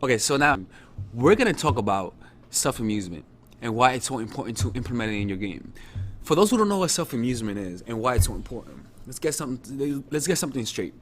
Okay, so now we're gonna talk about self-amusement and why it's so important to implement it in your game. For those who don't know what self-amusement is and why it's so important, let's get something straight.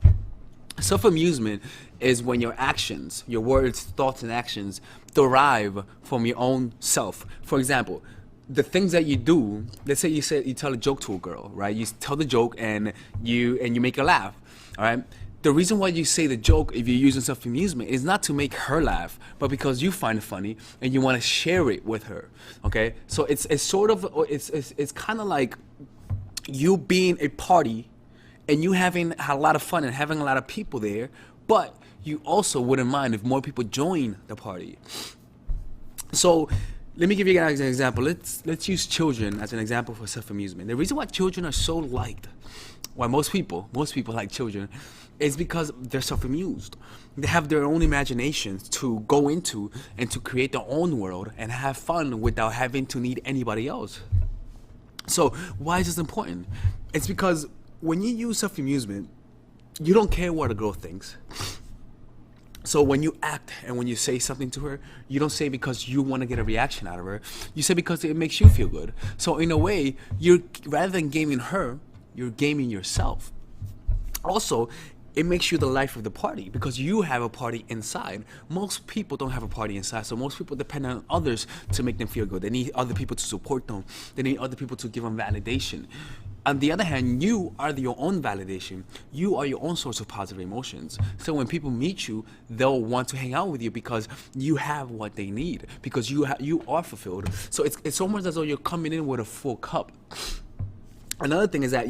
Self-amusement is when your actions, your words, thoughts, and actions derive from your own self. For example, the things that you do. Let's say you tell a joke to a girl, right? You tell the joke and you make her laugh, all right? The reason why you say the joke, if you're using self-amusement, is not to make her laugh, but because you find it funny and you want to share it with her. Okay, so it's sort of it's kind of like you being a party and you having a lot of fun and having a lot of people there, but you also wouldn't mind if more people join the party. So let me give you guys an example. Let's use children as an example for self-amusement. The reason why children are so liked, why most people like children, is because they're self-amused. They have their own imaginations to go into and to create their own world and have fun without having to need anybody else. So why is this important? It's because when you use self-amusement, you don't care what a girl thinks. So when you act and when you say something to her, you don't say because you want to get a reaction out of her. You say because it makes you feel good. So in a way, you're rather than gaming her, you're gaming yourself. Also, it makes you the life of the party because you have a party inside. Most people don't have a party inside, so most people depend on others to make them feel good. They need other people to support them. They need other people to give them validation. On the other hand, you are your own validation. You are your own source of positive emotions. So when people meet you, they'll want to hang out with you because you have what they need, because you are fulfilled. So it's almost as though you're coming in with a full cup. Another thing is that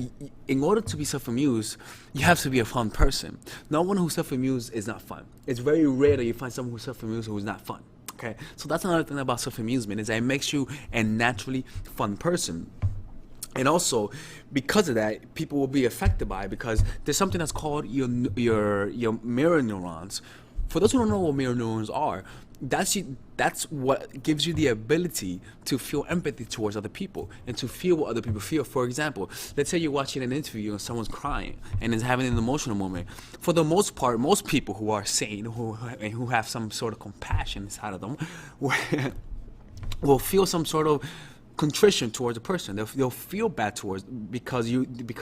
in order to be self-amused, you have to be a fun person. No one who's self-amused is not fun. It's very rare that you find someone who's self-amused who is not fun. Okay, so that's another thing about self-amusement is that it makes you a naturally fun person. And also, because of that, people will be affected by it because there's something that's called your mirror neurons. For those who don't know what mirror neurons are, that's what gives you the ability to feel empathy towards other people and to feel what other people feel. For example, let's say you're watching an interview and someone's crying and is having an emotional moment. For the most part, most people who are sane, who have some sort of compassion inside of them, will feel some sort of contrition towards a person. They'll feel bad towards because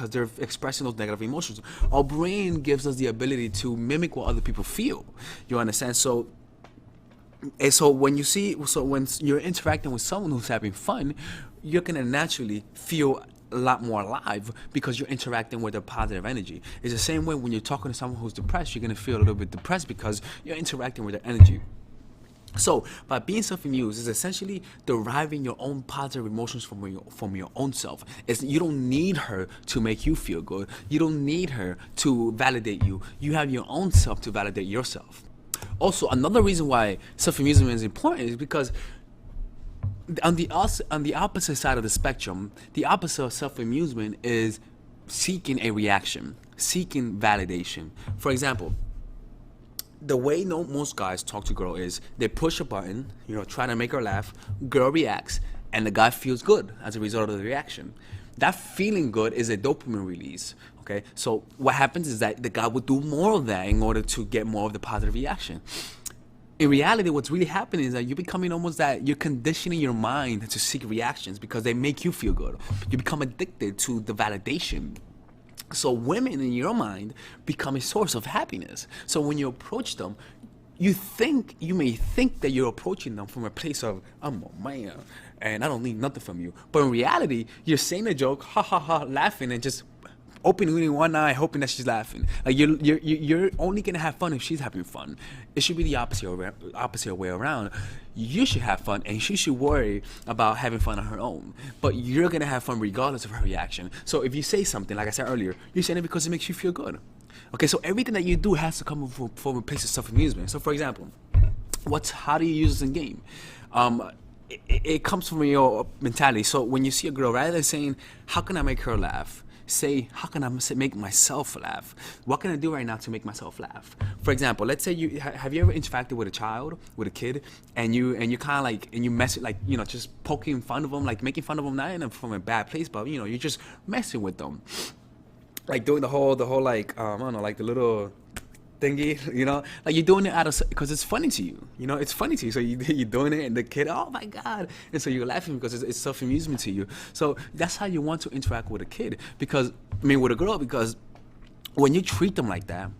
they're expressing those negative emotions. Our brain gives us the ability to mimic what other people feel. You understand? So when you're interacting with someone who's having fun, you're gonna naturally feel a lot more alive because you're interacting with their positive energy. It's the same way when you're talking to someone who's depressed, you're gonna feel a little bit depressed because you're interacting with their energy. So by being self-amused is essentially deriving your own positive emotions from your own self. You don't need her to make you feel good. You don't need her to validate you. You have your own self to validate yourself. Also, another reason why self-amusement is important is because on the opposite side of the spectrum, the opposite of self-amusement is seeking a reaction, seeking validation. For example, the way most guys talk to girl is they push a button, trying to make her laugh, girl reacts, and the guy feels good as a result of the reaction. That feeling good is a dopamine release, okay? So what happens is that the guy will do more of that in order to get more of the positive reaction. In reality, what's really happening is that you're becoming almost that you're conditioning your mind to seek reactions because they make you feel good. You become addicted to the validation. So women in your mind become a source of happiness. So when you approach them, you may think that you're approaching them from a place of I'm a man and I don't need nothing from you. But in reality, you're saying a joke, ha ha ha, laughing and just opening one eye, hoping that she's laughing. Like you're only gonna have fun if she's having fun. It should be the opposite way around. You should have fun, and she should worry about having fun on her own. But you're gonna have fun regardless of her reaction. So if you say something, like I said earlier, you're saying it because it makes you feel good. Okay, so everything that you do has to come from a place of self-amusement. So for example, how do you use this in game? It comes from your mentality. So when you see a girl, rather than saying, how can I make her laugh? Say, how can I make myself laugh? What can I do right now to make myself laugh? For example, let's say have you ever interacted with a child, with a kid, and you kind of like, and you mess it, like, just poking fun of them, like making fun of them, not from a bad place, but you're just messing with them, like doing the whole like I don't know, like the thingy, like you're doing it out of because it's funny to you. It's funny to you. So you're doing it, and the kid, oh my god, and so you're laughing because it's self amusement to you. So that's how you want to interact with a kid, with a girl, because when you treat them like that,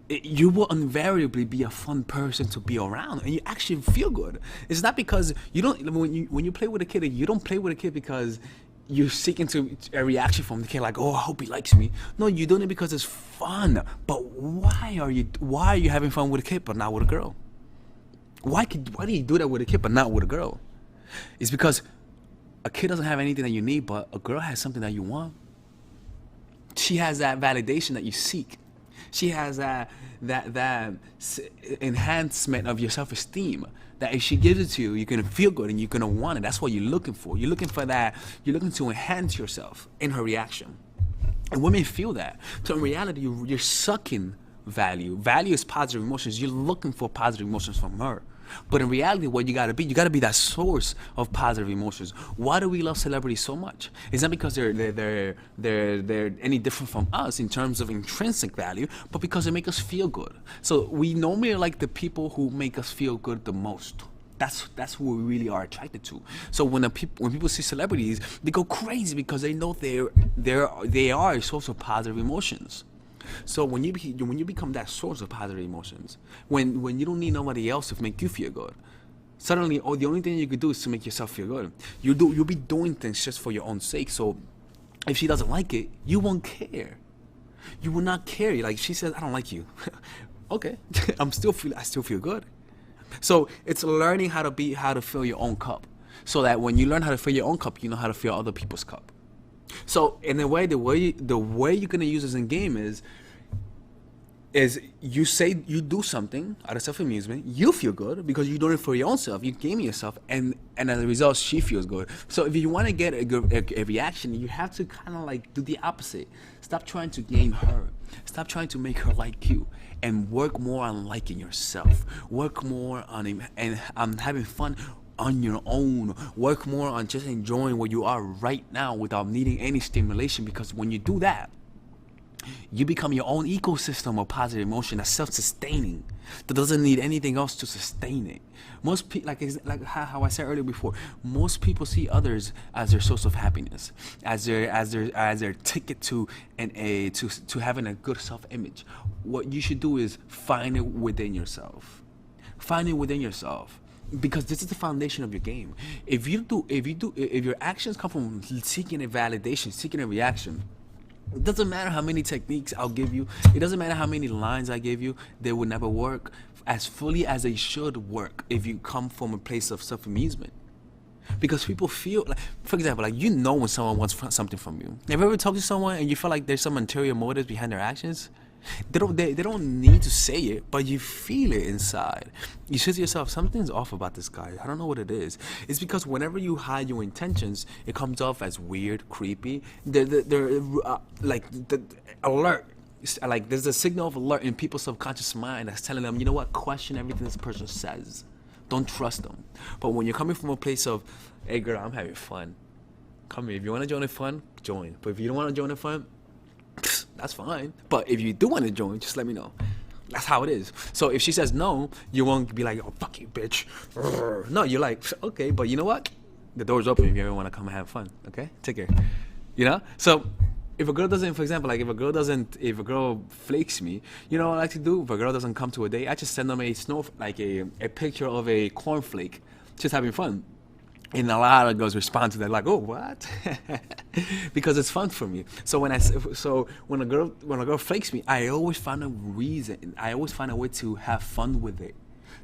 you will invariably be a fun person to be around, and you actually feel good. It's not because you don't when you play with a kid, you don't play with a kid because you're seeking a reaction from the kid, like, oh, I hope he likes me. No, you're doing it because it's fun. But why are you having fun with a kid but not with a girl? Why do you do that with a kid but not with a girl? It's because a kid doesn't have anything that you need, but a girl has something that you want. She has that validation that you seek. She has that enhancement of your self-esteem, that if she gives it to you, you're gonna feel good and you're gonna want it. That's what you're looking for. You're looking for that. You're looking to enhance yourself in her reaction. And women feel that. So in reality, you're sucking value. Value is positive emotions. You're looking for positive emotions from her. But in reality, what you gotta be that source of positive emotions. Why do we love celebrities so much? It's not because they're any different from us in terms of intrinsic value, but because they make us feel good. So we normally like the people who make us feel good the most. That's who we really are attracted to. So when people see celebrities, they go crazy because they know they are a source of positive emotions. So when you become that source of positive emotions, when you don't need nobody else to make you feel good, suddenly the only thing you could do is to make yourself feel good. You'll be doing things just for your own sake. So if she doesn't like it, you won't care. You will not care. Like, she says, I don't like you. Okay, I still feel good. So it's learning how to fill your own cup, so that when you learn how to fill your own cup, you know how to fill other people's cup. So in a way, the way you're gonna use this in game is you do something out of self-amusement, you feel good because you're doing it for your own self, you're gaming yourself, and as a result, she feels good. So if you want to get a reaction, you have to kind of like do the opposite. Stop trying to game her. Stop trying to make her like you, and work more on liking yourself. Work more on having fun on your own. Work more on just enjoying where you are right now without needing any stimulation, because when you do that, you become your own ecosystem of positive emotion that's self-sustaining, that doesn't need anything else to sustain it. Most people, like how I said earlier before, most people see others as their source of happiness, as their ticket to having a good self-image. What you should do is find it within yourself. Find it within yourself. Because this is the foundation of your game. If your actions come from seeking a validation, seeking a reaction, it doesn't matter how many techniques I'll give you. It doesn't matter how many lines I give you. They will never work as fully as they should work if you come from a place of self-amusement. Because people feel like, for example, like, when someone wants something from you. Have you ever talked to someone and you feel like there's some ulterior motives behind their actions? They don't need to say it, but you feel it inside. You say to yourself, something's off about this guy. I don't know what it is. It's because whenever you hide your intentions, it comes off as weird, creepy. They're alert. Like, there's a signal of alert in people's subconscious mind that's telling them, you know what, question everything this person says. Don't trust them. But when you're coming from a place of, hey girl, I'm having fun. Come here. If you want to join the fun, join. But if you don't want to join the fun, that's fine. But if you do want to join, just let me know. That's how it is. So if she says no, you won't be like, oh, fuck you, bitch. No, you're like, okay, but you know what? The door's open if you ever want to come and have fun. Okay? Take care. So if a girl doesn't, for example, like if a girl flakes me, you know what I like to do? If a girl doesn't come to a date, I just send them a picture of a cornflake, just having fun. And a lot of girls respond to that like, oh, what? Because it's fun for me. So when a girl flakes me, I always find a reason. I always find a way to have fun with it.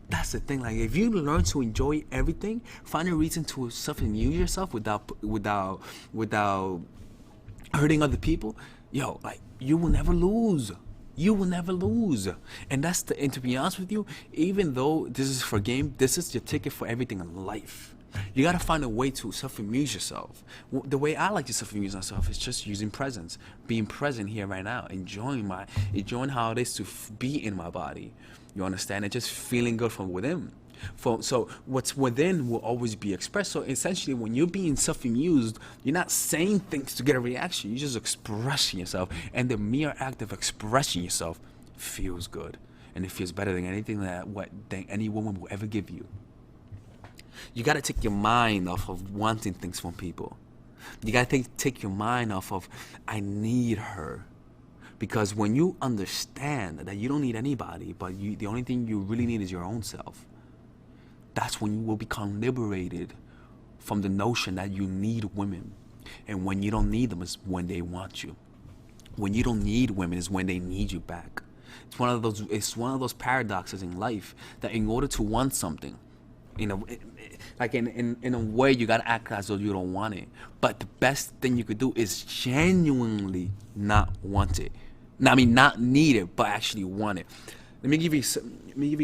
That's the thing. Like, if you learn to enjoy everything, find a reason to self-amuse yourself without hurting other people. Like, you will never lose. You will never lose. And to be honest with you, even though this is for game, this is your ticket for everything in life. You gotta find a way to self-amuse yourself. The way I like to self-amuse myself is just using presence, being present here right now, enjoying how it is to be in my body. You understand? And just feeling good from within. So what's within will always be expressed. So essentially, when you're being self-amused, you're not saying things to get a reaction. You're just expressing yourself, and the mere act of expressing yourself feels good. and it feels better than anything than any woman will ever give you. You gotta take your mind off of wanting things from people. You gotta take your mind off of, I need her. Because when you understand that you don't need anybody, but the only thing you really need is your own self, that's when you will become liberated from the notion that you need women. And when you don't need them is when they want you. When you don't need women is when they need you back. It's one of those paradoxes in life that in order to want something, in a way, you gotta act as though you don't want it. But the best thing you could do is genuinely not want it. Not need it, but actually want it. Let me give you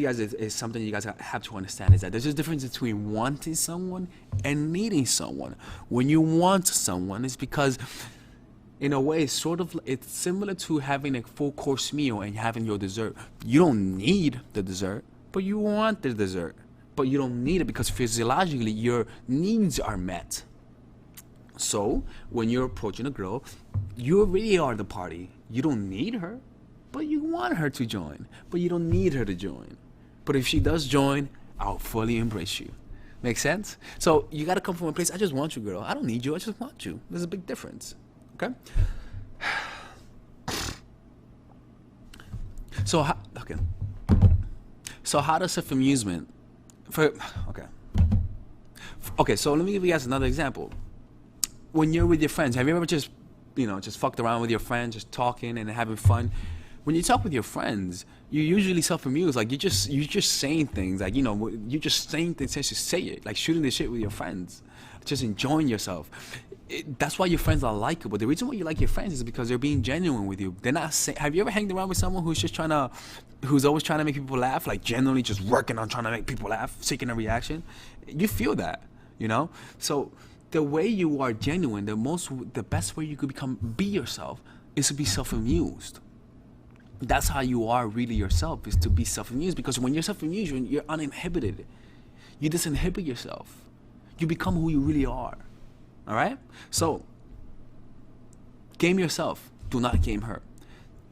guys is something you guys have to understand, is that there's a difference between wanting someone and needing someone. When you want someone, it's because, in a way, it's similar to having a full course meal and having your dessert. You don't need the dessert, but you want the dessert. But you don't need it because physiologically your needs are met. So when you're approaching a girl, you already are the party. You don't need her, but you want her to join. But you don't need her to join. But if she does join, I'll fully embrace you. Make sense? So you gotta come from a place, I just want you, girl. I don't need you, I just want you. There's a big difference. Okay? So how does self-amusement okay, so let me give you guys another example. When you're with your friends, have you ever just fucked around with your friends, just talking and having fun? When you talk with your friends, you usually self-amuse. Like you're just saying things, like you're just saying things just to say it, like shooting the shit with your friends, just enjoying yourself. That's why your friends are likable. The reason why you like your friends is because they're being genuine with you. They're not saying. Have you ever hanged around with someone who's always trying to make people laugh, like genuinely just working on trying to make people laugh, seeking a reaction? You feel that, So the way you are genuine, the best way you could be yourself is to be self-amused. That's how you are really yourself, is to be self-amused. Because when you're self-amused, you're uninhibited. You disinhibit yourself. You become who you really are. All right? So, game yourself. Do not game her.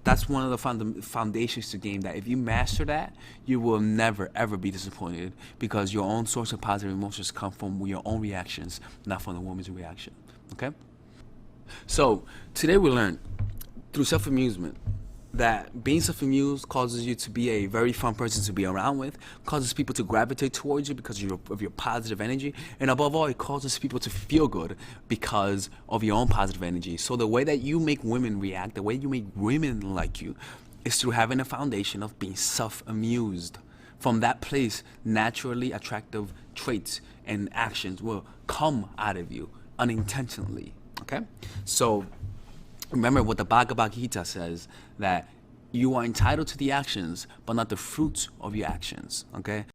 That's one of the foundations to game that. If you master that, you will never, ever be disappointed, because your own source of positive emotions come from your own reactions, not from the woman's reaction. Okay? So, today we learned through self-amusement that being self-amused causes you to be a very fun person to be around with, causes people to gravitate towards you because of your positive energy, and above all, it causes people to feel good because of your own positive energy. So the way that you make women react, the way you make women like you, is through having a foundation of being self-amused. From that place, naturally attractive traits and actions will come out of you unintentionally. Okay? So remember what the Bhagavad Gita says, that you are entitled to the actions, but not the fruits of your actions. Okay?